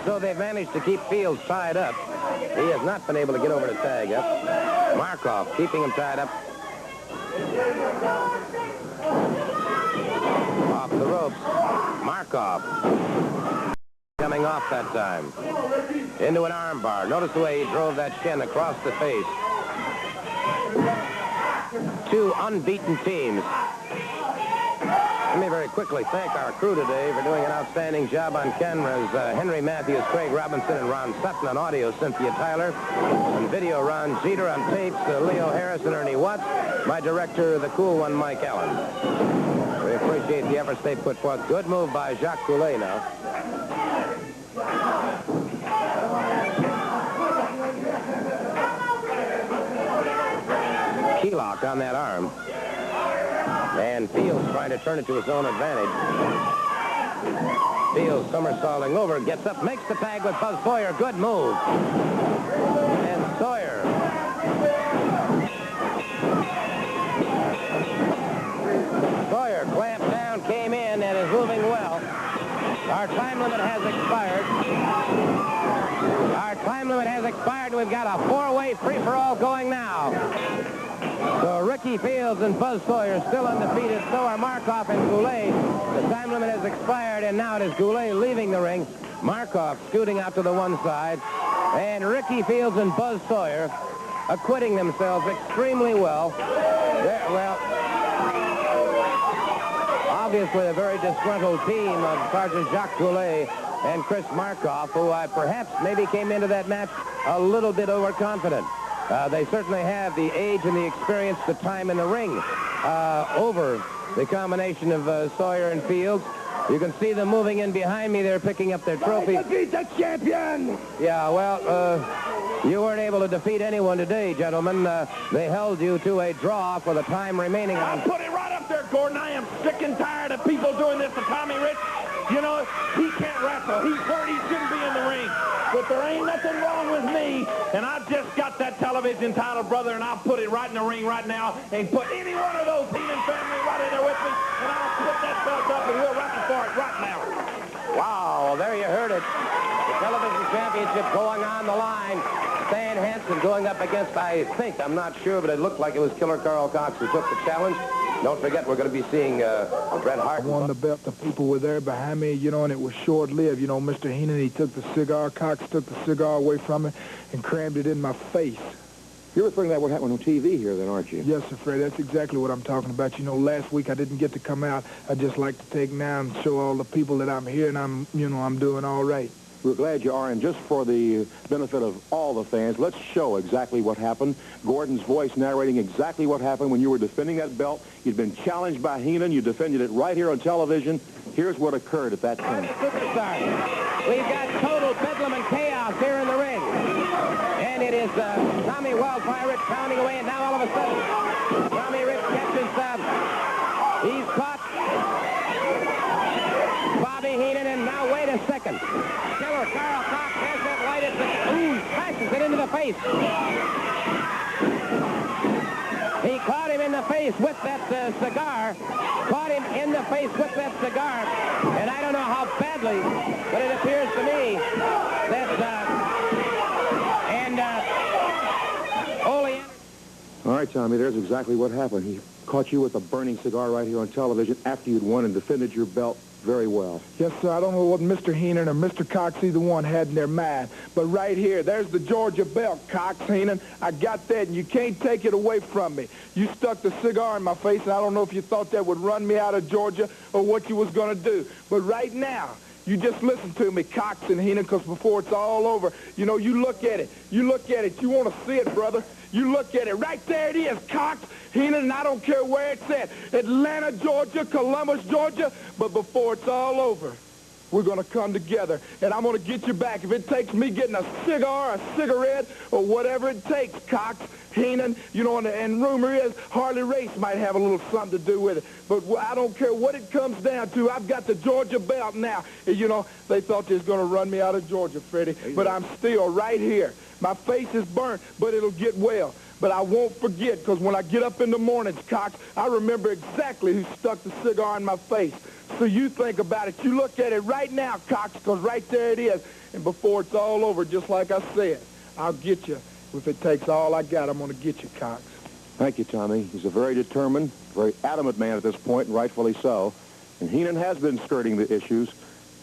though they've managed to keep Fields tied up. He has not been able to get over the tag up. Markov keeping him tied up. Off the ropes. Markov coming off that time. Into an arm bar. Notice the way he drove that shin across the face. Two unbeaten teams. Let me very quickly thank our crew today for doing an outstanding job on cameras. Henry Matthews, Craig Robinson, and Ron Sutton. On audio, Cynthia Tyler. On video, Ron Jeter. On tapes, Leo Harris and Ernie Watts. My director, the cool one, Mike Allen. We appreciate the efforts they put forth. Good move by Jacques Goulet now. Keylock on that arm. And Fields trying to turn it to his own advantage. Fields somersaulting over, gets up, makes the tag with Buzz Sawyer. Good move. And Sawyer. Sawyer clamped down, came in, and is moving well. Our time limit has expired. Our time limit has expired. We've got a four-way free-for-all going now. So Ricky Fields and Buzz Sawyer still undefeated. So are Markov and Goulet. The time limit has expired, and now it is Goulet leaving the ring. Markov scooting out to the one side. And Ricky Fields and Buzz Sawyer acquitting themselves extremely well. Obviously a very disgruntled team of Sergeant Jacques Goulet and Chris Markov, who perhaps maybe came into that match a little bit overconfident. They certainly have the age and the experience, the time in the ring over the combination of Sawyer and Fields. You can see them moving in behind me. They're picking up their trophy. Defeat the champion! Yeah, well, you weren't able to defeat anyone today, gentlemen. They held you to a draw for the time remaining. I'll put it right up there, Gordon. I am sick and tired of people doing this to Tommy Rich. You know, he can't wrestle. He's hurt. He shouldn't be in the ring. But there ain't nothing wrong with me, and I've just got that television title, brother, and I'll put it right in the ring right now and put any one of those Heenan family right in there with me, and I'll put that belt up, and we'll wrestle for it right now. Wow, there you heard it. The television championship going on the line. Stan Hansen going up against, I think, I'm not sure, but it looked like it was Killer Carl Cox who took the challenge. Don't forget, we're going to be seeing Bret Hart. I won the belt. The people were there behind me, you know, and it was short-lived. You know, Mr. Heenan, he took the cigar. Cox took the cigar away from me and crammed it in my face. You're referring to what happened on TV here, then, aren't you? Yes, sir, Fred. That's exactly what I'm talking about. You know, last week I didn't get to come out. I'd just like to take now and show all the people that I'm here and I'm doing all right. We're glad you are, and just for the benefit of all the fans, let's show exactly what happened. Gordon's voice narrating exactly what happened when you were defending that belt. You'd been challenged by Heenan. You defended it right here on television. Here's what occurred at that time. Superstar. We've got total bedlam and chaos here in the ring. And it is Tommy Wildfire Rich pounding away, and now all of a sudden, Tommy Rich catches he's caught Bobby Heenan, and now wait a second. Killer Carl Cox has that light at the... Ooh, smashes it into the face. He caught him in the face with that cigar. Caught him in the face with that cigar. And I don't know how badly, but it appears to me that... Ole... All right, Tommy, there's exactly what happened. He caught you with a burning cigar right here on television after you'd won and defended your belt very well. Yes, sir. I don't know what Mr. Heenan or Mr. Cox either one had in their mind. But right here, there's the Georgia belt, Cox, Heenan. I got that, and you can't take it away from me. You stuck the cigar in my face, and I don't know if you thought that would run me out of Georgia or what you was going to do. But right now, you just listen to me, Cox and Heenan, because before it's all over, you know, you look at it. You look at it. You want to see it, brother. You look at it. Right there it is, Cox, Heenan, and I don't care where it's at. Atlanta, Georgia, Columbus, Georgia. But before it's all over, we're going to come together, and I'm going to get you back. If it takes me getting a cigar, a cigarette, or whatever it takes, Cox, Heenan, you know, and rumor is Harley Race might have a little something to do with it. But I don't care what it comes down to. I've got the Georgia belt now. And, you know, they thought they was going to run me out of Georgia, Freddie, but I'm still right here. My face is burnt, but it'll get well. but I won't forget, because when I get up in the mornings, Cox, I remember exactly who stuck the cigar in my face. So you think about it. You look at it right now, Cox, because right there it is. And before it's all over, just like I said, I'll get you. If it takes all I got, I'm going to get you, Cox. Thank you, Tommy. He's a very determined, very adamant man at this point, and rightfully so. And Heenan has been skirting the issues.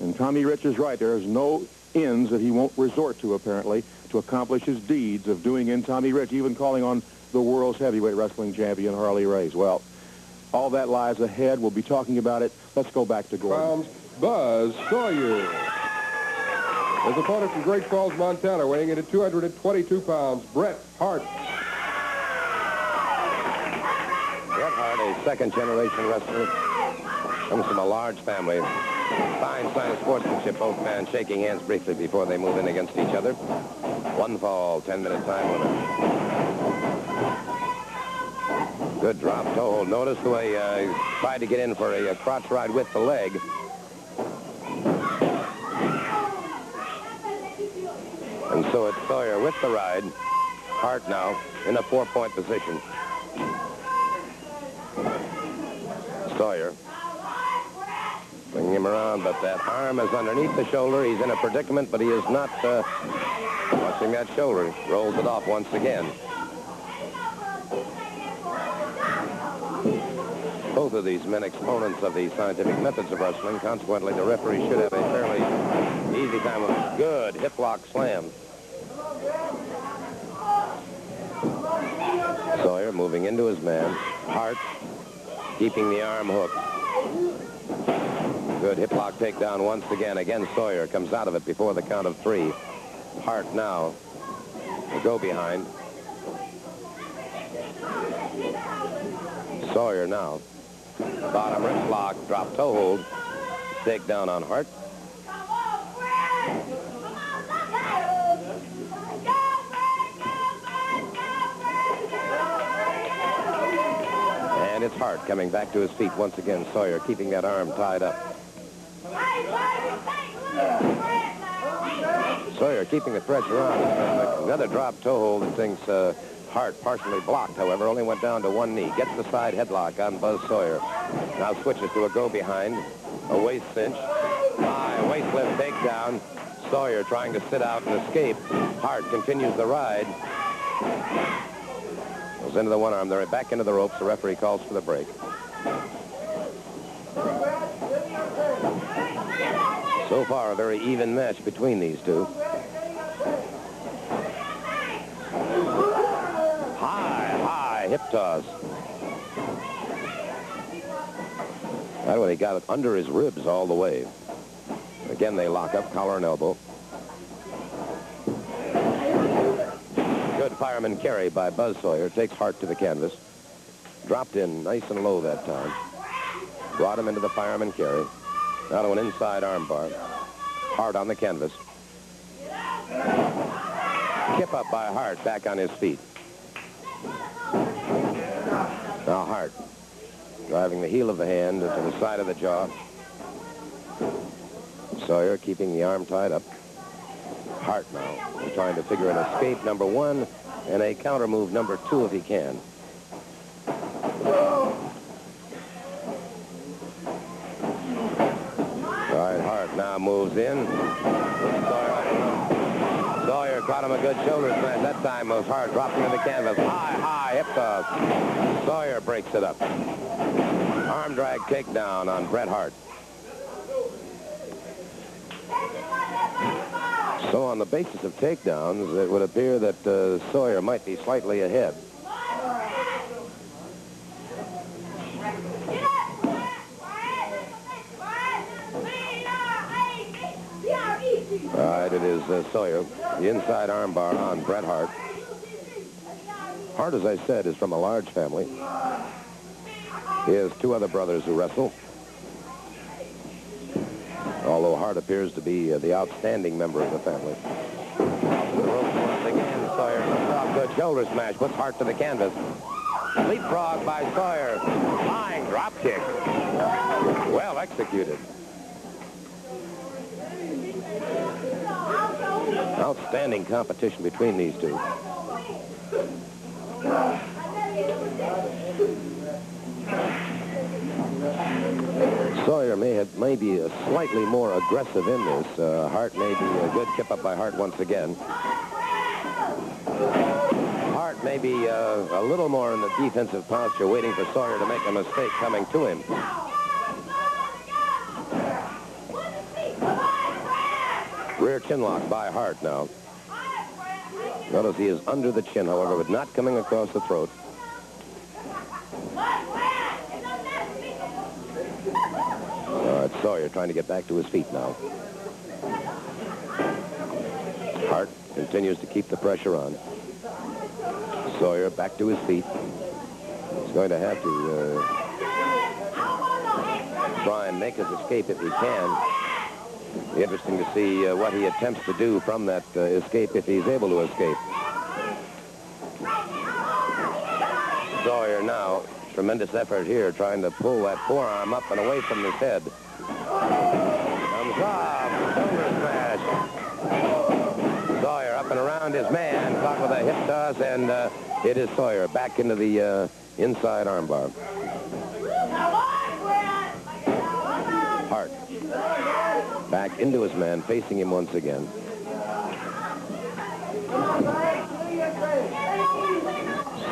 And Tommy Rich is right. There is no ends that he won't resort to, apparently, to accomplish his deeds of doing in Tommy Rich, even calling on the world's heavyweight wrestling champion, Harley Race. Well, all that lies ahead. We'll be talking about it. Let's go back to Gordon. Buzz Sawyer. His opponent from Great Falls, Montana, weighing in at 222 pounds, Bret Hart. Bret Hart, a second-generation wrestler, comes from a large family. Fine sign of sportsmanship, both men shaking hands briefly before they move in against each other. One fall, 10-minute time limit. Good drop toe hold. Notice the way he tried to get in for a crotch ride with the leg. And so it's Sawyer with the ride. Hart now in a 4-point position. Sawyer bringing him around, but that arm is underneath the shoulder. He's in a predicament, but he is not watching that shoulder. Rolls it off once again. Both of these men exponents of the scientific methods of wrestling. Consequently, the referee should have a fairly easy time with a good hip lock slam. Sawyer moving into his man. Hart keeping the arm hooked. Good hip lock takedown once again. Again, Sawyer comes out of it before the count of 3. Hart now to go behind. Sawyer now. Bottom wrist lock, drop toe hold. Takedown on Hart. And it's Hart coming back to his feet once again. Sawyer keeping that arm tied up. Sawyer keeping the pressure on. Another drop toe hold and things Hart partially blocked, however, only went down to one knee. Gets the side headlock on Buzz Sawyer. Now switches to a go behind. A waist cinch. High waist lift takedown. Sawyer trying to sit out and escape. Hart continues the ride. Goes into the one arm. They're back into the ropes. The referee calls for the break. So far, a very even match between these two. High hip toss. That one, he got it under his ribs all the way. Again, they lock up, collar and elbow. Good fireman carry by Buzz Sawyer. Takes Hart to the canvas. Dropped in nice and low that time. Brought him into the fireman carry. Now to an inside arm bar. Hart on the canvas. Kip up by Hart, back on his feet. Now Hart driving the heel of the hand to the side of the jaw. Sawyer keeping the arm tied up. Hart now trying to figure an escape number 1 and a counter move number 2 if he can. All right, Hart now moves in. Sawyer caught him a good shoulder smash. That time was Hart, dropped him to the canvas. High hip toss. Sawyer breaks it up. Arm drag takedown on Bret Hart. So on the basis of takedowns, it would appear that Sawyer might be slightly ahead. All right, it is Sawyer. The inside arm bar on Bret Hart. Hart, as I said, is from a large family. He has 2 other brothers who wrestle. Although Hart appears to be the outstanding member of the family. The rope once again, Sawyer comes off. Good shoulder smash, puts Hart to the canvas. Leapfrog by Sawyer. Flying drop kick. Well executed. Outstanding competition between these two. Sawyer may be slightly more aggressive in this. Hart may be a good chip up by Hart once again. Hart may be a little more in the defensive posture, waiting for Sawyer to make a mistake coming to him. Rear chin lock by Hart now. Notice he is under the chin, however, but not coming across the throat. It's Sawyer trying to get back to his feet now. Hart continues to keep the pressure on. Sawyer back to his feet. He's going to have to try and make his escape if he can. Be interesting to see what he attempts to do from that escape if he's able to escape. Sawyer now, tremendous effort here, trying to pull that forearm up and away from his head. Comes off, shoulder smash. Sawyer up and around his man, caught with a hip toss, and it is Sawyer back into the inside armbar. Hart back into his man, facing him once again.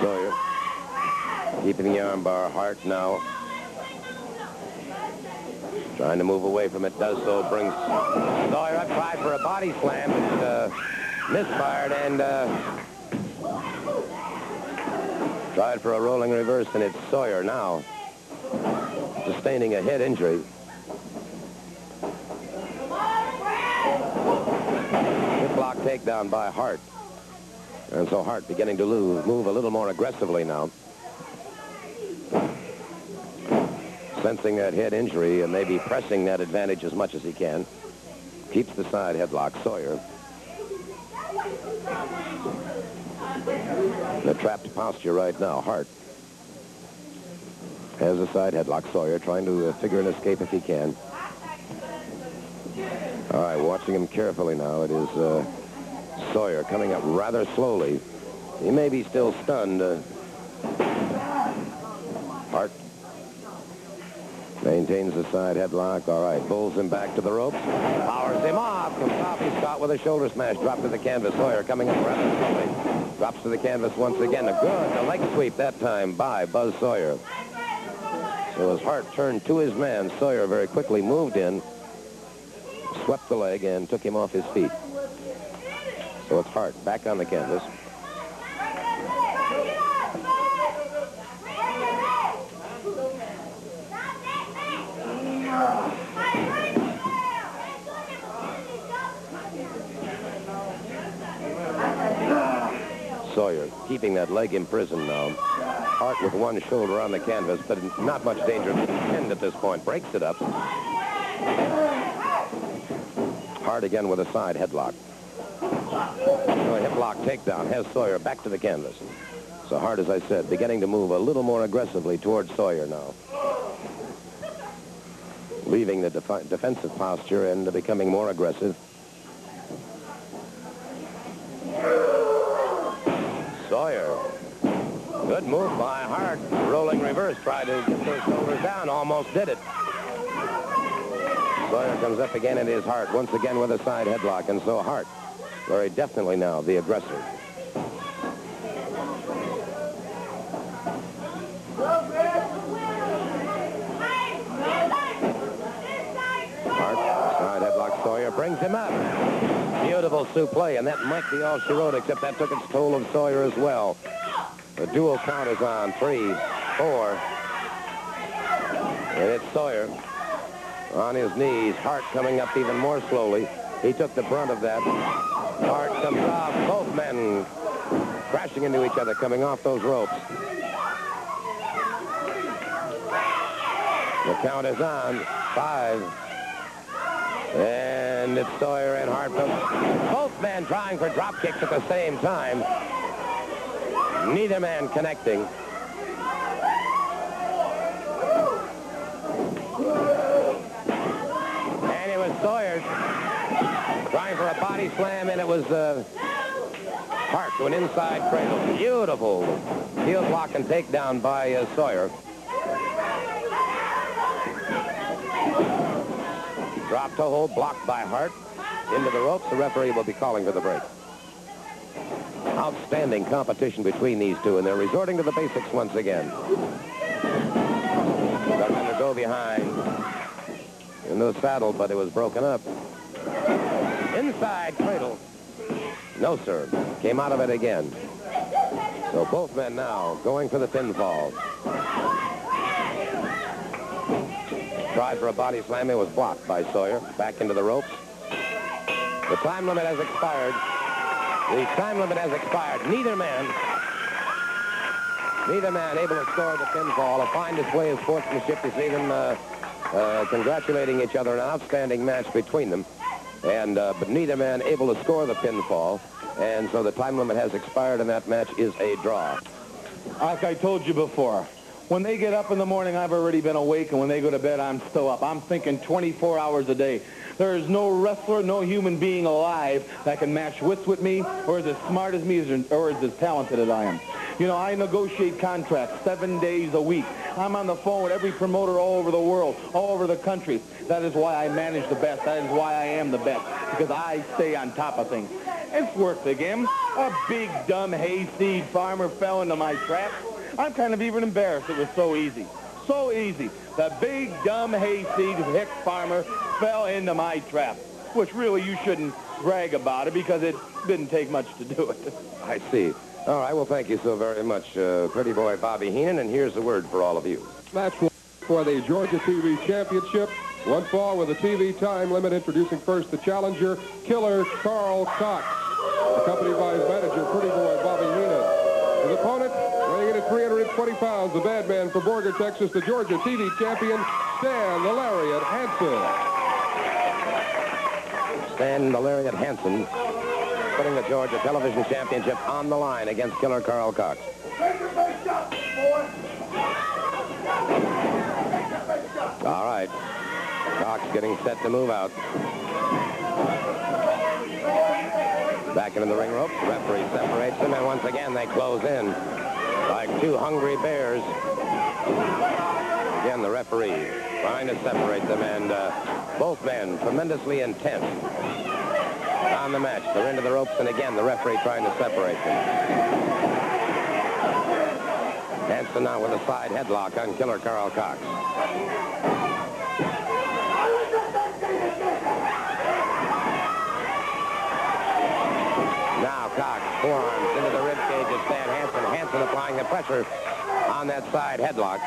Sawyer keeping the armbar. Hart now trying to move away from it. Does so. Brings Sawyer up. Tried for a body slam. But misfired and tried for a rolling reverse, and it's Sawyer now sustaining a head injury. Hip block takedown by Hart. And so Hart beginning to move a little more aggressively now. Sensing that head injury and maybe pressing that advantage as much as he can. Keeps the side headlock. Sawyer. The trapped posture right now. Hart has a side headlock. Sawyer trying to figure an escape if he can. All right, watching him carefully now. It is Sawyer coming up rather slowly. He may be still stunned. Hart maintains the side headlock. All right, pulls him back to the ropes. Powers him off. Comes off. He's caught with a shoulder smash. Drop to the canvas. Sawyer coming up rather slowly. Drops to the canvas once again. A leg sweep that time by Buzz Sawyer. So as Hart turned to his man, Sawyer very quickly moved in, swept the leg, and took him off his feet. So it's Hart back on the canvas. Sawyer keeping that leg imprisoned now. Hart with one shoulder on the canvas, but not much danger to the end at this point. Breaks it up. Hart again with a side headlock. So a hip lock takedown has Sawyer back to the canvas. So Hart, as I said, beginning to move a little more aggressively towards Sawyer now. Leaving the defensive posture and becoming more aggressive. Sawyer. Good move by Hart. Rolling reverse. Tried to get those shoulders down. Almost did it. Sawyer comes up again. It is Hart once again with a side headlock. And so Hart, very definitely now, the aggressor. Hart, side headlock. Sawyer brings him up. Beautiful suplex, and that might be all she wrote, except that took its toll of Sawyer as well. The dual count is on. 3, 4. And it's Sawyer on his knees. Hart coming up even more slowly. He took the brunt of that. Hart comes off. Both men crashing into each other, coming off those ropes. The count is on. 5. And it's Sawyer and Hart. Both men trying for drop kicks at the same time. Neither man connecting. And it was Sawyer trying for a body slam, and it was Hart to an inside cradle. Beautiful heel block and takedown by Sawyer. Drop toe hold blocked by Hart. Into the ropes. The referee will be calling for the break. Outstanding competition between these two, and they're resorting to the basics once again. They're to go behind into the saddle, but it was broken up. Inside cradle. No, sir. Came out of it again. So both men now going for the pinfall. Tried for a body slam. It was blocked by Sawyer. Back into the ropes. The time limit has expired. The time limit has expired. Neither man able to score the pinfall. A fine display of sportsmanship. You see them congratulating each other. An outstanding match between them. And but neither man able to score the pinfall. And so the time limit has expired, and that match is a draw. Like I told you before, when they get up in the morning, I've already been awake, and when they go to bed, I'm still up. I'm thinking 24 hours a day. There is no wrestler, no human being alive that can match wits with me, or is as smart as me, or is as talented as I am. You know, I negotiate contracts 7 days a week. I'm on the phone with every promoter all over the world, all over the country. That is why I manage the best. That is why I am the best, because I stay on top of things. It's worth the game. A big, dumb hayseed farmer fell into my trap. I'm kind of even embarrassed. It was so easy. So easy. The big, dumb hayseed hick farmer fell into my trap, which really you shouldn't brag about it because it didn't take much to do it. I see. All right, well, thank you so very much, pretty boy Bobby Heenan, and here's the word for all of you. Match for the Georgia TV Championship. One fall with a TV time limit. Introducing first the challenger, Killer Carl Cox, accompanied by his manager, pretty boy Bobby Heenan. His opponent, weighing in at 320 pounds, the bad man from Borger, Texas, the Georgia TV champion, Stan the Lariat Hansen. Stan the Lariat Hansen putting the Georgia Television Championship on the line against Killer Carl Cox. All right. Cox getting set to move out. Back into the ring ropes. The referee separates them, and once again they close in like two hungry bears. Again, the referee trying to separate them, and both men tremendously intense on the match. They're into the ropes, and again, the referee trying to separate them. Hansen now with a side headlock on Killer Carl Cox. Now Cox, forearms into the ribcage of Stan Hansen. Hansen applying the pressure on that side headlock.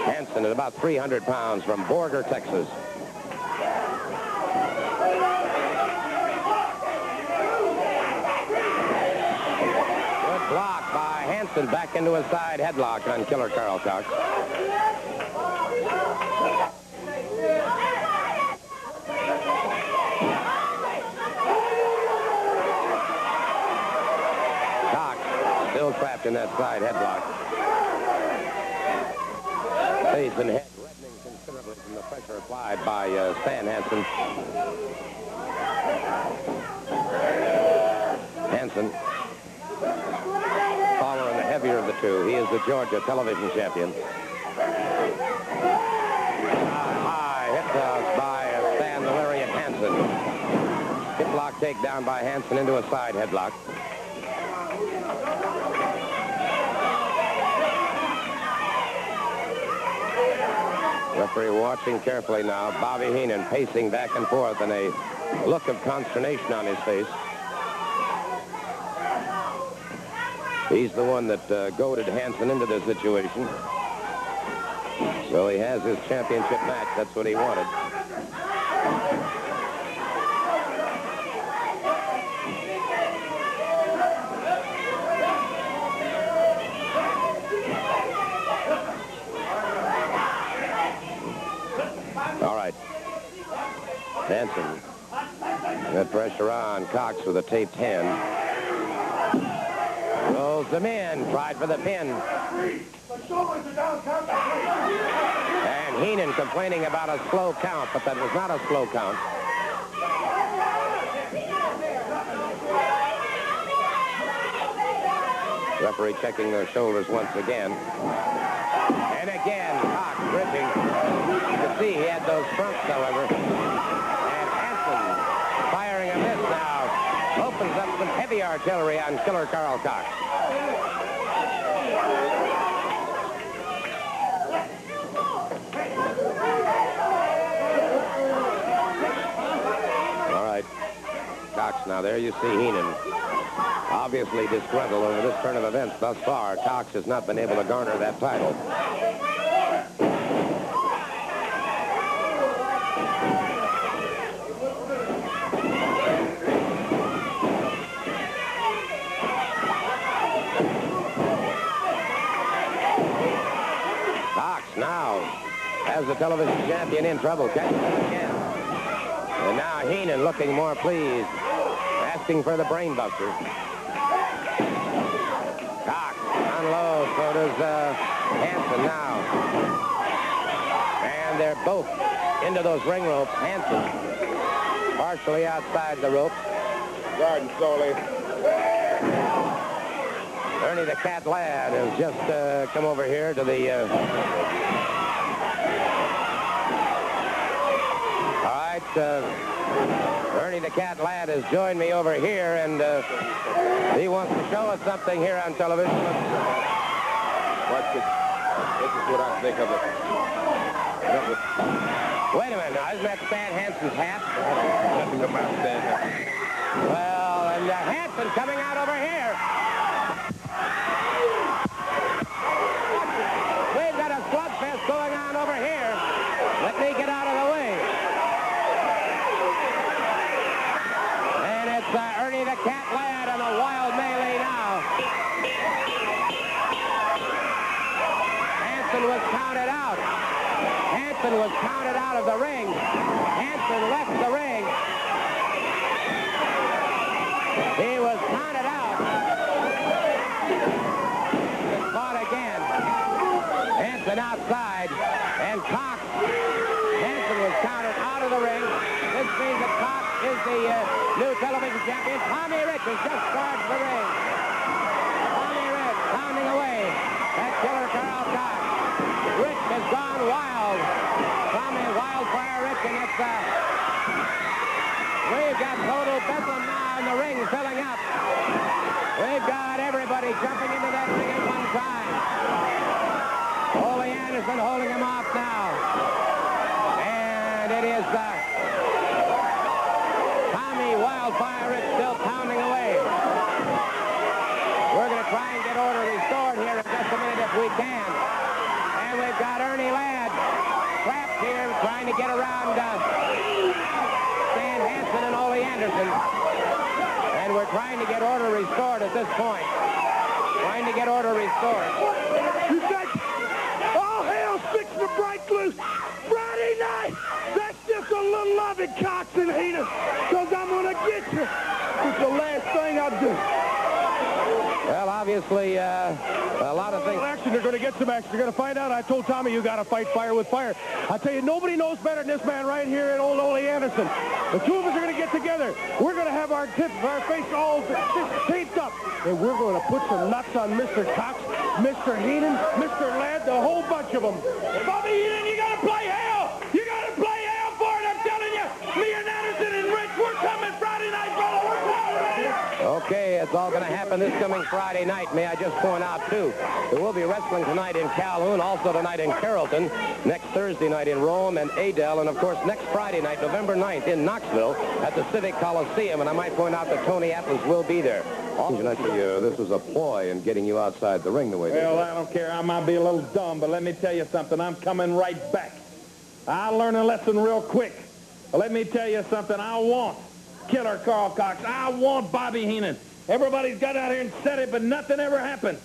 Hansen at about 300 pounds from Borger, Texas. Good block by Hansen, back into a side headlock on Killer Carl Cox. Still trapped in that side headlock. Face and head reddening considerably from the pressure applied by Stan Hansen. Hansen, taller and the heavier of the two. He is the Georgia Television champion. High hip toss by Stan the Lariat Hansen. Hip lock takedown by Hansen into a side headlock. Referee watching carefully now. Bobby Heenan pacing back and forth and a look of consternation on his face. He's the one that goaded Hansen into this situation. So he has his championship match. That's what he wanted. All right. Hansen. Got pressure on. Cox with a taped hand. Rolls them in. Tried for the pin. And Heenan complaining about a slow count, but that was not a slow count. Referee checking their shoulders once again. And again, Cox gripping. You can see he had those trunks, however. And Hansen firing a miss now. Opens up some heavy artillery on Killer Carl Cox. All right. Cox, now there you see Heenan. Obviously disgruntled over this turn of events thus far. Cox has not been able to garner that title. Cox now has the television champion in trouble. Catches it again. And now Heenan looking more pleased, asking for the brainbuster. Cox unloads, so does Hansen now. And they're both into those ring ropes. Hansen partially outside the ropes. Garden slowly. Ernie the Cat Ladd has just come over here to the... All right, Ernie the Cat Ladd has joined me over here, and he wants to show us something here on television. Watch this. This is what I think of it. Wait a minute, now, isn't that Stan Hansen's hat? Nothing about Stan Hansen. Well, and Hansen coming out over here. We've got a slugfest going on over here. Let me get out of the way. And it's Ernie the Cat Ladd on a wild melee now. Hansen was counted out. Hansen was counted out of the ring. Hansen left the ring. He was counted out. And fought again. Hansen outside. And Cox. Hansen was counted out of the ring. This means that Cox is the new television champion. Tommy Rich has just charged the ring. Tommy Rich pounding away at Killer Carl Cox. Rich has gone wild. Tommy Wildfire Rich, and it's we've got total bedlam now in the ring filling up. We've got everybody jumping into that ring at one time. Ole Anderson holding him off now. And it is Tommy Wildfire Rich still pounding away. We're going to try and get order restored here in just a minute if we can. And we've got Ernie Ladd trapped here trying to get around Stan Hansen and Ole Anderson. And we're trying to get order restored at this point. Trying to get order restored. You think all hell's fixing to break loose Friday night? That's just a little loving, Cox and Heenan, because I'm going to get you. It's the last thing I'll do. Well, obviously, a lot of things. Action, they're going to get some action. They're going to find out. I told Tommy you got to fight fire with fire. I tell you, nobody knows better than this man right here at old Ole Anderson. The two of us are going to get together. We're going to have our tips, our face all taped up, and we're going to put some nuts on Mr. Cox, Mr. Heenan, Mr. Ladd, the whole bunch of them. Bobby Heenan, you got to play hell. You got to play hell for it. I'm telling you, me and Anderson and Rich, we're coming Friday night, brother. We're coming right here. Okay, it's all going to happen this coming Friday night. May I just point out, too, there will be wrestling tonight in Calhoun, also tonight in Carrollton, next Thursday night in Rome and Adel, and, of course, next Friday night, November 9th, in Knoxville at the Civic Coliseum. And I might point out that Tony Atlas will be there. This was a ploy in getting you outside the ring the way they did. Well, I don't care. I might be a little dumb, but let me tell you something. I'm coming right back. I learned a lesson real quick. Let me tell you something. I want Killer Carl Cox. I want Bobby Heenan. Everybody's got out here and said it, but nothing ever happened.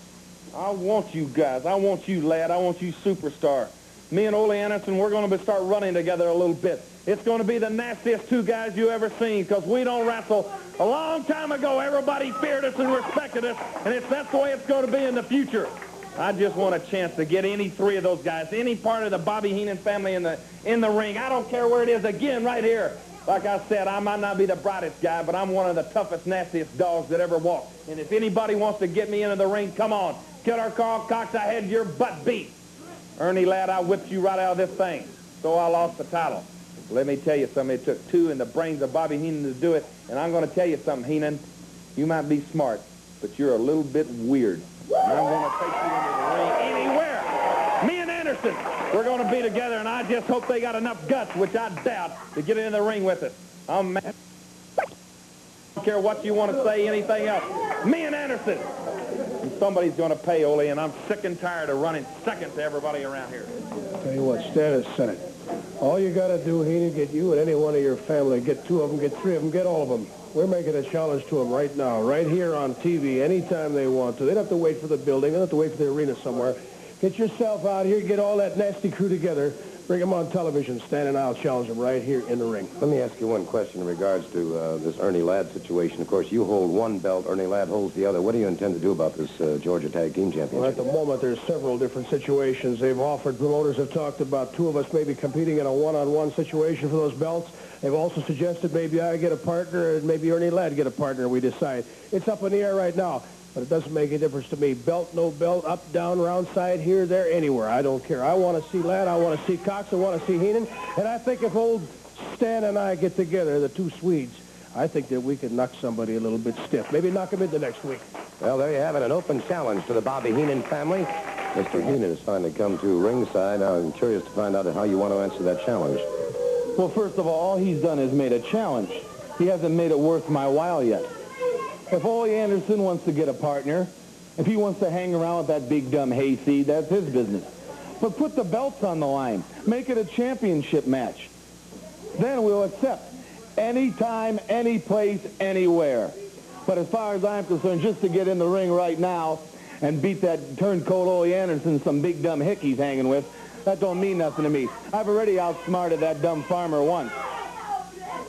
I want you guys. I want you, Ladd. I want you, Superstar. Me and Ole Anderson, we're going to start running together a little bit. It's going to be the nastiest two guys you ever seen because we don't wrestle. A long time ago, everybody feared us and respected us, and that's the way it's going to be in the future. I just want a chance to get any three of those guys, any part of the Bobby Heenan family in the ring. I don't care where it is. Again, right here, Like I said, I might not be the brightest guy, but I'm one of the toughest, nastiest dogs that ever walked. And if anybody wants to get me into the ring, come on. Killer Carl Cox, I had your butt beat. Ernie, lad, I whipped you right out of this thing. So I lost the title. Let me tell you something. It took two in the brains of Bobby Heenan to do it. And I'm going to tell you something, Heenan. You might be smart, but you're a little bit weird. And I'm going to take you into the ring anywhere. Me and Anderson, we're going to be together, and I just hope they got enough guts, which I doubt, to get in the ring with us. I'm mad. I don't care what you want to say, anything else. Me and Anderson. And somebody's going to pay, Ole, and I'm sick and tired of running second to everybody around here. Tell you what, Stan has said it. All you got to do, Heenan, get you and any one of your family, get 2 of them, get 3 of them, get all of them. We're making a challenge to them right now, right here on TV, anytime they want to. They don't have to wait for the building. They don't have to wait for the arena somewhere. Get yourself out here, get all that nasty crew together, bring them on television, Stan, and I'll challenge them right here in the ring. Let me ask you one question in regards to this Ernie Ladd situation. Of course, you hold one belt, Ernie Ladd holds the other. What do you intend to do about this Georgia Tag Team Championship? Well, at the moment, there's several different situations. They've offered, promoters have talked about 2 of us maybe competing in a one-on-one situation for those belts. They've also suggested maybe I get a partner and maybe Ernie Ladd get a partner, we decide. It's up in the air right now, but it doesn't make a difference to me. Belt, no belt, up, down, round, side, here, there, anywhere. I don't care. I want to see Ladd, I want to see Cox, I want to see Heenan, and I think if old Stan and I get together, the 2 Swedes, I think that we could knock somebody a little bit stiff. Maybe knock him into next week. Well, there you have it, an open challenge to the Bobby Heenan family. Mr. Heenan has finally come to ringside. Now, I'm curious to find out how you want to answer that challenge. Well, first of all he's done is made a challenge. He hasn't made it worth my while yet. If Ole Anderson wants to get a partner, if he wants to hang around with that big dumb hayseed, that's his business. But put the belts on the line. Make it a championship match. Then we'll accept. Anytime, any place, anywhere. But as far as I'm concerned, just to get in the ring right now and beat that turncoat Ole Anderson, some big dumb hick he's hanging with, that don't mean nothing to me. I've already outsmarted that dumb farmer once.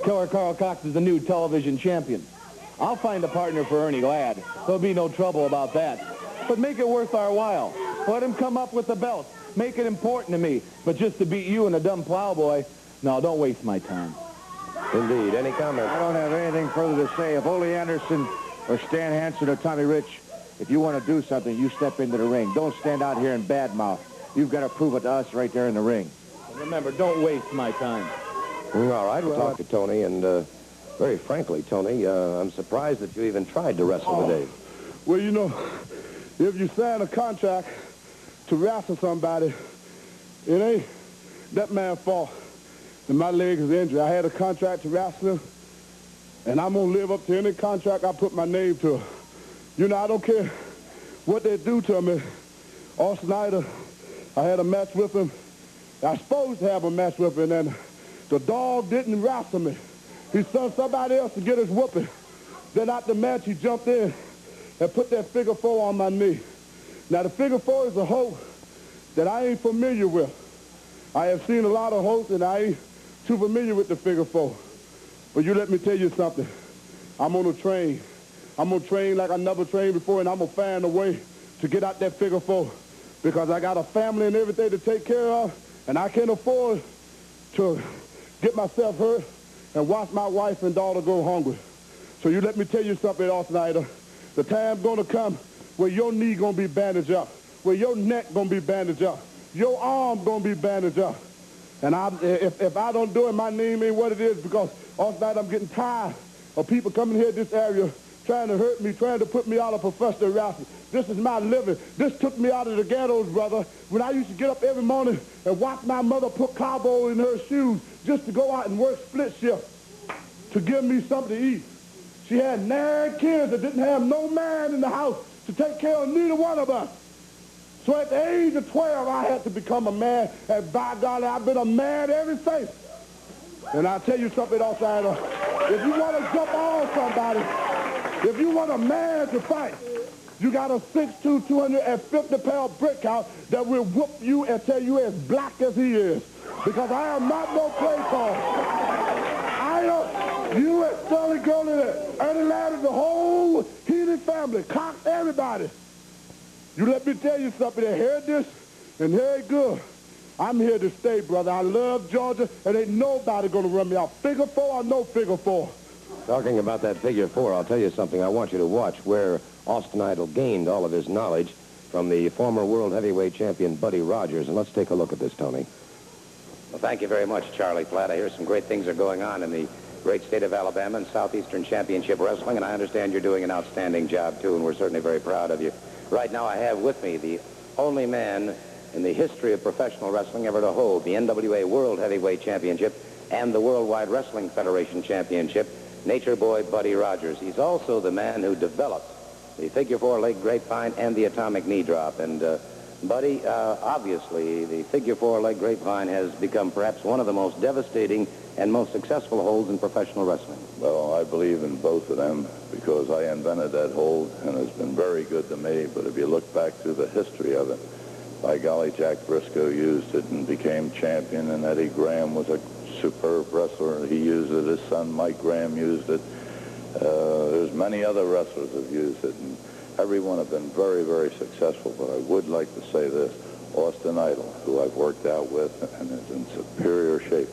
Killer Carl Cox is the new television champion. I'll find a partner for Ernie Ladd. There'll be no trouble about that. But make it worth our while. Let him come up with the belt. Make it important to me. But just to beat you and a dumb plowboy, no, don't waste my time. Indeed. Any comments? I don't have anything further to say. If Ole Anderson or Stan Hansen or Tommy Rich, if you want to do something, you step into the ring. Don't stand out here and badmouth. You've got to prove it to us right there in the ring. Remember, don't waste my time. All right, we'll talk to Tony, and very frankly, Tony, I'm surprised that you even tried to wrestle today. Well, you know, if you sign a contract to wrestle somebody, it ain't that man's fault that my leg is injured. I had a contract to wrestle him, and I'm going to live up to any contract I put my name to. You know, I don't care what they do to me. Austin Idol, I had a match with him. I was supposed to have a match with him, and the dog didn't wrestle me. He sent somebody else to get his whooping. Then after the match, he jumped in and put that figure 4 on my knee. Now, the figure 4 is a hold that I ain't familiar with. I have seen a lot of holds, and I ain't too familiar with the figure 4. But you let me tell you something. I'm on a train. I'm going to train like I never trained before, and I'm going to find a way to get out that figure 4 because I got a family and everything to take care of, and I can't afford to get myself hurt and watch my wife and daughter go hungry. So you let me tell you something, Austin Idol. The time's going to come where your knee going to be bandaged up, where your neck going to be bandaged up, your arm going to be bandaged up. And if I don't do it, my name ain't what it is because, Austin Idol, I'm getting tired of people coming here to this area trying to hurt me, trying to put me out of professional wrestling. This is my living. This took me out of the ghettos, brother, when I used to get up every morning and watch my mother put cowboy in her shoes just to go out and work split shift to give me something to eat. She had 9 kids that didn't have no man in the house to take care of neither one of us. So at the age of 12, I had to become a man, and by God, I've been a man ever since. And I'll tell you something else, Idol. If you want to jump on somebody, if you want a man to fight, you got a 6'2", 250-pound brick house that will whoop you and tell you as black as he is. Because I am not no play call. You and Sterling Gurley, Ernie Ladd, the whole Heenan family, Cox, everybody. You let me tell you something. They heard this and heard good. I'm here to stay, brother. I love Georgia, and ain't nobody going to run me off. Figure 4 or no figure 4. Talking about that figure 4, I'll tell you something I want you to watch, where Austin Idol gained all of his knowledge from the former world heavyweight champion Buddy Rogers. And let's take a look at this, Tony. Well, thank you very much, Charlie Platt. I hear some great things are going on in the great state of Alabama and Southeastern Championship Wrestling, and I understand you're doing an outstanding job, too, and we're certainly very proud of you. Right now I have with me the only man in the history of professional wrestling ever to hold the NWA World Heavyweight Championship and the Worldwide Wrestling Federation Championship, Nature Boy Buddy Rogers. He's also the man who developed the figure 4 leg grapevine and the atomic knee drop. And Buddy, obviously, the figure 4 leg grapevine has become perhaps one of the most devastating and most successful holds in professional wrestling. Well, I believe in both of them because I invented that hold, and it's been very good to me. But if you look back through the history of it, by golly, Jack Briscoe used it and became champion, and Eddie Graham was a superb wrestler. He used it. His son, Mike Graham, used it. There's many other wrestlers have used it, and everyone have been very, very successful. But I would like to say this. Austin Idol, who I've worked out with and is in superior shape,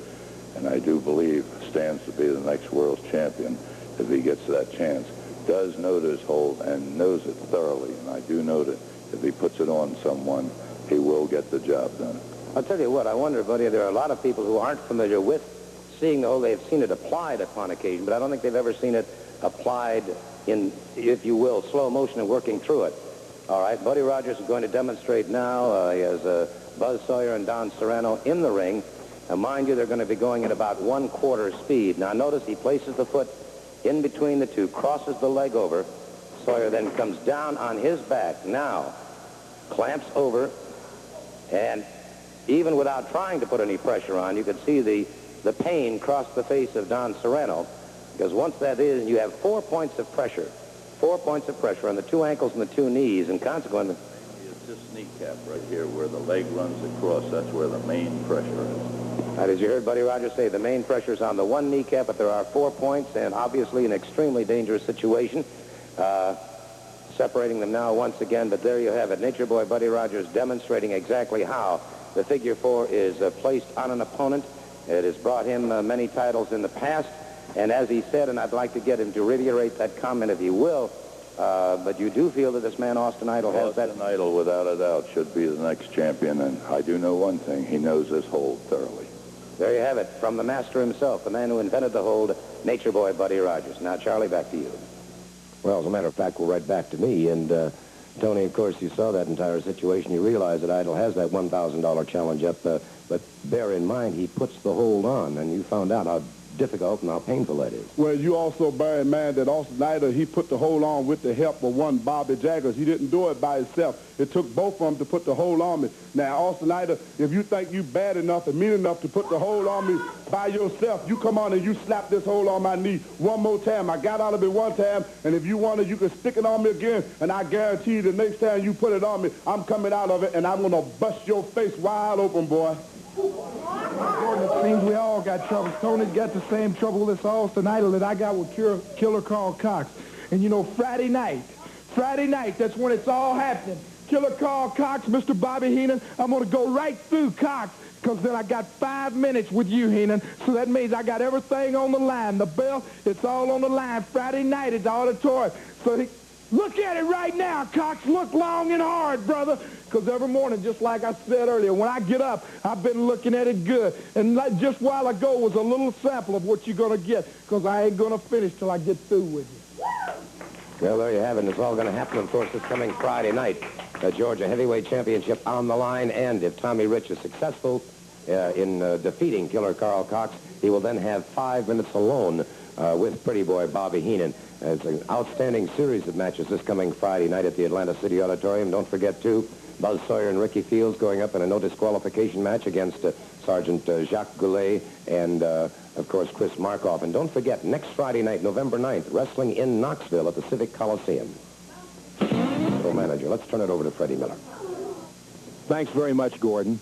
and I do believe stands to be the next world champion if he gets that chance, does know this hold and knows it thoroughly. And I do know that if he puts it on someone, he will get the job done. I'll tell you what, I wonder, Buddy, there are a lot of people who aren't familiar with seeing the hold. They've seen it applied upon occasion, but I don't think they've ever seen it applied in, if you will, slow motion and working through it. All right, Buddy Rogers is going to demonstrate now. He has Buzz Sawyer and Don Serrano in the ring. Now, mind you, they're going to be going at about 1/4 speed. Now, notice he places the foot in between the two, crosses the leg over. Sawyer then comes down on his back. Now, clamps over, and even without trying to put any pressure on, you could see the pain cross the face of Don Serrano, because once that is, you have 4 points of pressure. 4 points of pressure on the 2 ankles and the 2 knees, and consequently... It's this kneecap right here where the leg runs across. That's where the main pressure is. Now, as you heard Buddy Rogers say, the main pressure is on the 1 kneecap, but there are 4 points, and obviously an extremely dangerous situation. Separating them now once again, but there you have it. Nature Boy Buddy Rogers demonstrating exactly how the figure 4 is placed on an opponent. It has brought him many titles in the past, and as he said, and I'd like to get him to reiterate that comment if he will, but you do feel that this man Austin Idol has that... Austin Idol, without a doubt, should be the next champion, and I do know one thing. He knows this hold thoroughly. There you have it, from the master himself, the man who invented the hold, Nature Boy Buddy Rogers. Now, Charlie, back to you. Well, as a matter of fact, we're right back to me. And, Tony, of course, you saw that entire situation. You realize that Idol has that $1,000 challenge up. But bear in mind, he puts the hold on, and you found out how difficult and how painful that is. Well, you also bear in mind that Austin Idol, he put the hold on with the help of one Bobby Jaggers. He didn't do it by himself. It took both of them to put the hold on me. Now, Austin Idol, if you think you bad enough and mean enough to put the hold on me by yourself, you come on and you slap this hold on my knee one more time. I got out of it one time, and if you want to, you can stick it on me again, and I guarantee you the next time you put it on me, I'm coming out of it, and I'm going to bust your face wide open, boy. Gordon, it seems we all got trouble. Tony's got the same trouble with this Austin Idol that I got with Killer Carl Cox. And, you know, Friday night, that's when it's all happening. Killer Carl Cox, Mr. Bobby Heenan, I'm going to go right through Cox, because then I got 5 minutes with you, Heenan. So that means I got everything on the line. The belt, it's all on the line. Friday night at the auditorium. So look at it right now, Cox. Look long and hard, brother. Because every morning, just like I said earlier, when I get up, I've been looking at it good. And just a while ago was a little sample of what you're going to get, because I ain't going to finish till I get through with you. Well, there you have it. It's all going to happen, of course, this coming Friday night. The Georgia Heavyweight Championship on the line, and if Tommy Rich is successful in defeating Killer Carl Cox, he will then have 5 minutes alone with Pretty Boy Bobby Heenan. It's an outstanding series of matches this coming Friday night at the Atlanta City Auditorium. Don't forget, too, Buzz Sawyer and Ricky Fields going up in a no disqualification match against Sergeant Jacques Goulet and, of course, Chris Markoff. And don't forget, next Friday night, November 9th, wrestling in Knoxville at the Civic Coliseum. So, manager, let's turn it over to Freddie Miller. Thanks very much, Gordon.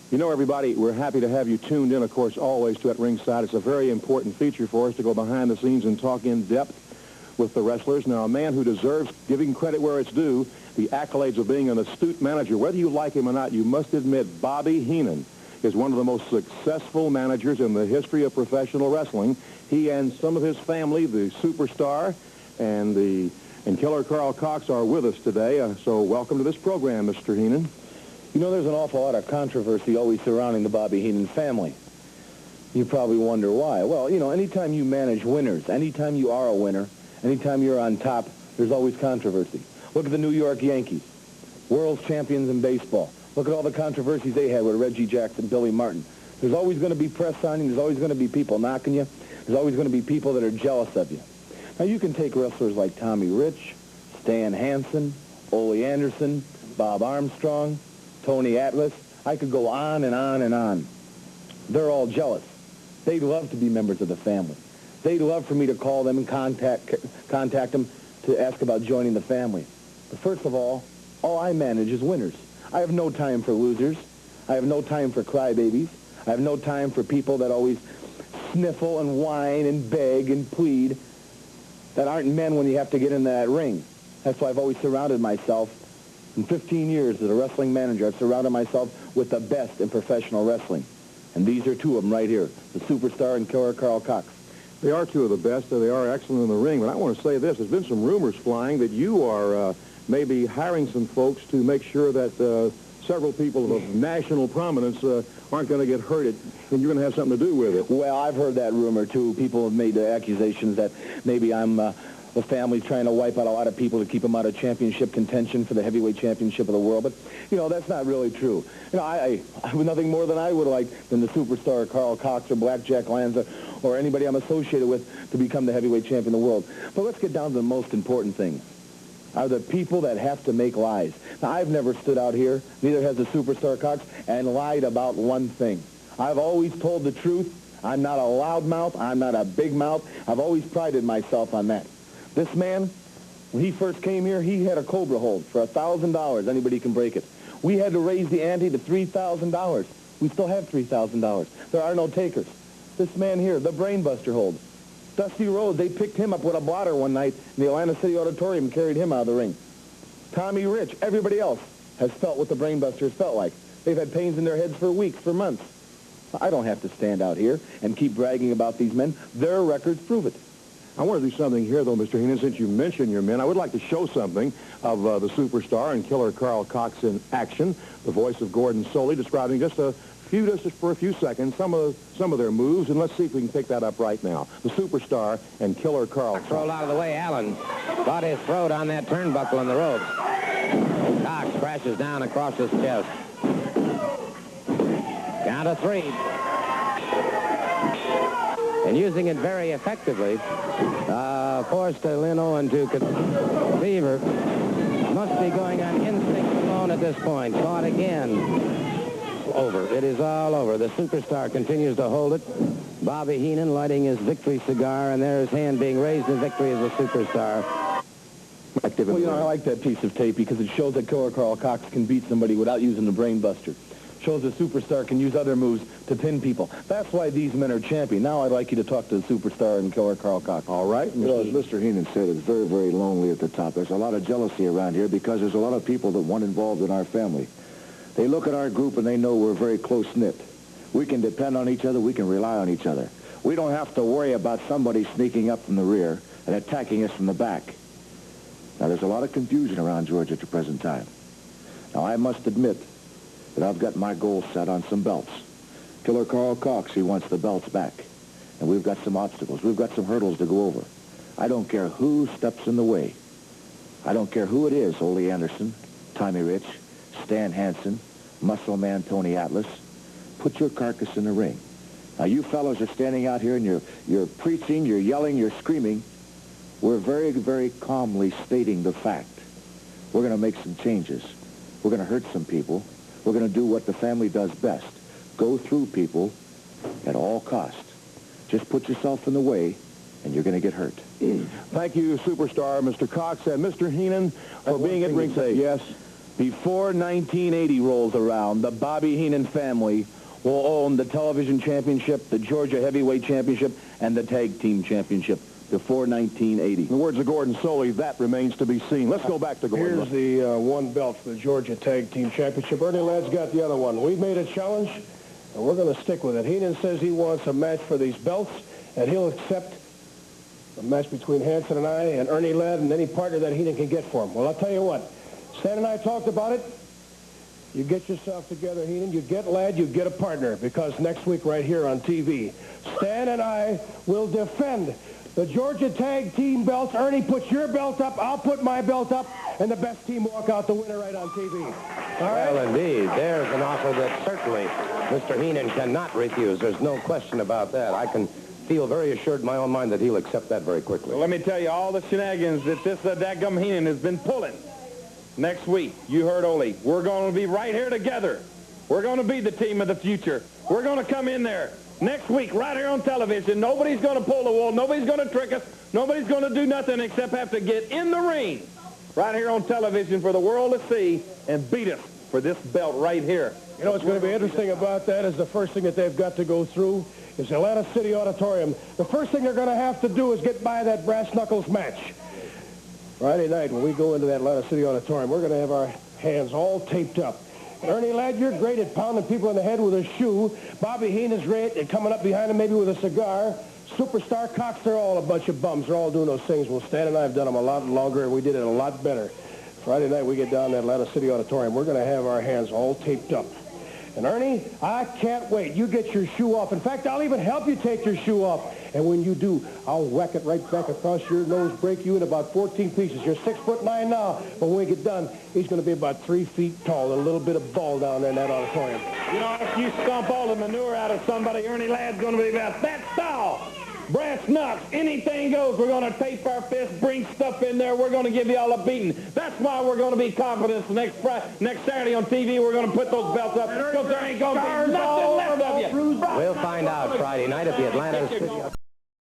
You know, everybody, we're happy to have you tuned in, of course, always to At Ringside. It's a very important feature for us to go behind the scenes and talk in depth with the wrestlers. Now, a man who deserves giving credit where it's due, the accolades of being an astute manager. Whether you like him or not, you must admit Bobby Heenan is one of the most successful managers in the history of professional wrestling. He and some of his family, the Superstar and Killer Carl Cox, are with us today. So welcome to this program, Mr. Heenan. You know, there's an awful lot of controversy always surrounding the Bobby Heenan family. You probably wonder why. Well, you know, anytime you manage winners, anytime you are a winner, anytime you're on top, there's always controversy. Look at the New York Yankees, world champions in baseball. Look at all the controversies they had with Reggie Jackson, Billy Martin. There's always going to be press signing. There's always going to be people knocking you. There's always going to be people that are jealous of you. Now, you can take wrestlers like Tommy Rich, Stan Hansen, Ole Anderson, Bob Armstrong, Tony Atlas. I could go on and on and on. They're all jealous. They'd love to be members of the family. They'd love for me to call them and contact them to ask about joining the family. But first of all I manage is winners. I have no time for losers. I have no time for crybabies. I have no time for people that always sniffle and whine and beg and plead that aren't men when you have to get in that ring. That's why I've always surrounded myself. In 15 years as a wrestling manager, I've surrounded myself with the best in professional wrestling. And these are two of them right here, the Superstar and Killer Carl Cox. They are two of the best, and they are excellent in the ring. But I want to say this. There's been some rumors flying that you are maybe hiring some folks to make sure that several people of national prominence aren't going to get hurt, and you're going to have something to do with it. Well, I've heard that rumor, too. People have made accusations that maybe I'm the family's trying to wipe out a lot of people to keep them out of championship contention for the heavyweight championship of the world. But, you know, that's not really true. You know, I was nothing more than I would like than the Superstar Carl Cox or Blackjack Lanza or anybody I'm associated with to become the heavyweight champion of the world. But let's get down to the most important thing. Are the people that have to make lies. Now, I've never stood out here, neither has the Superstar Cox, and lied about one thing. I've always told the truth. I'm not a loudmouth. I'm not a big mouth. I've always prided myself on that. This man, when he first came here, he had a Cobra hold for $1,000. Anybody can break it. We had to raise the ante to $3,000. We still have $3,000. There are no takers. This man here, the Brainbuster hold. Dusty Rhodes, they picked him up with a blotter one night in the Atlanta City Auditorium and carried him out of the ring. Tommy Rich, everybody else has felt what the Brainbusters felt like. They've had pains in their heads for weeks, for months. I don't have to stand out here and keep bragging about these men. Their records prove it. I want to do something here, though, Mr. Heenan. Since you mentioned your men, I would like to show something of the Superstar and Killer Carl Cox in action. The voice of Gordon Solie describing just for a few seconds some of their moves, and let's see if we can pick that up right now. The Superstar and Killer Carl Cox. Rolled out of the way. Allen got his throat on that turnbuckle in the ropes. Cox crashes down across his chest. Count of three. And using it very effectively, forced Lynn Owen to Fever. Must be going on instinct alone at this point. Caught again. Over. It is all over. The Superstar continues to hold it. Bobby Heenan lighting his victory cigar, and there's his hand being raised in victory as a Superstar. Well, you know, I like that piece of tape because it shows that Killer Carl Cox can beat somebody without using the Brainbuster. Shows the Superstar can use other moves to pin people. That's why these men are champion. Now I'd like you to talk to the Superstar and Killer Carl Cox. All right. You know, as Mr. Heenan said, it's very, very lonely at the top. There's a lot of jealousy around here because there's a lot of people that want involved in our family. They look at our group and they know we're very close-knit. We can depend on each other. We can rely on each other. We don't have to worry about somebody sneaking up from the rear and attacking us from the back. Now, there's a lot of confusion around Georgia at the present time. Now, I must admit that I've got my goals set on some belts. Killer Carl Cox, he wants the belts back. And we've got some obstacles. We've got some hurdles to go over. I don't care who steps in the way. I don't care who it is, Ole Anderson, Tommy Rich, Stan Hansen, Muscle Man Tony Atlas. Put your carcass in the ring. Now, you fellows are standing out here and you're preaching, you're yelling, you're screaming. We're very, very calmly stating the fact. We're going to make some changes. We're going to hurt some people. We're going to do what the family does best. Go through people at all costs. Just put yourself in the way, and you're going to get hurt. Thank you, Superstar, Mr. Cox, and Mr. Heenan for being at ringside. Yes. Before 1980 rolls around, the Bobby Heenan family will own the television championship, the Georgia heavyweight championship, and the tag team championship before 1980. In the words of Gordon Solie, that remains to be seen. Let's go back to Gordon. Here's the one belt for the Georgia Tag Team Championship. Ernie Ladd's got the other one. We made a challenge, and we're going to stick with it. Heenan says he wants a match for these belts, and he'll accept a match between Hanson and I and Ernie Ladd and any partner that Heenan can get for him. Well, I'll tell you what. Stan and I talked about it. You get yourself together, Heenan. You get Ladd, you get a partner, because next week right here on TV, Stan and I will defend the Georgia Tag Team belts. Ernie, put your belt up. I'll put my belt up. And the best team walk out the winner right on TV. All right? Well, indeed. There's an offer that certainly Mr. Heenan cannot refuse. There's no question about that. I can feel very assured in my own mind that he'll accept that very quickly. Well, let me tell you, all the shenanigans that this dadgum Heenan has been pulling. Next week, you heard Ole, we're going to be right here together. We're going to be the team of the future. We're going to come in there next week right here on television. Nobody's going to pull the wool. Nobody's going to trick us. Nobody's going to do nothing except have to get in the ring right here on television for the world to see and beat us for this belt right here. You know what's going to be interesting about that is the first thing that they've got to go through is the Atlanta City Auditorium. The first thing they're going to have to do is get by that brass knuckles match. Friday night, when we go into that Atlanta City Auditorium, we're going to have our hands all taped up. And Ernie Ladd, you're great at pounding people in the head with a shoe. Bobby Heenan's great at coming up behind him maybe with a cigar. Superstar Cox, they're all a bunch of bums. They're all doing those things. Well, Stan and I have done them a lot longer, and we did it a lot better. Friday night, we get down to Atlanta City Auditorium. We're going to have our hands all taped up. And Ernie, I can't wait. You get your shoe off. In fact, I'll even help you take your shoe off. And when you do, I'll whack it right back across your nose, break you in about 14 pieces. You're 6'9" now, but when we get done, he's going to be about 3 feet tall and a little bit of ball down there in that auditorium. You know, if you stomp all the manure out of somebody, Ernie Ladd's going to be about that tall. Brass knucks, anything goes. We're going to tape our fists, bring stuff in there. We're going to give you all a beating. That's why we're going to be confident next Saturday on TV. We're going to put those belts up because there ain't going to be nothing left of you. We'll find out Friday night at the Atlanta City.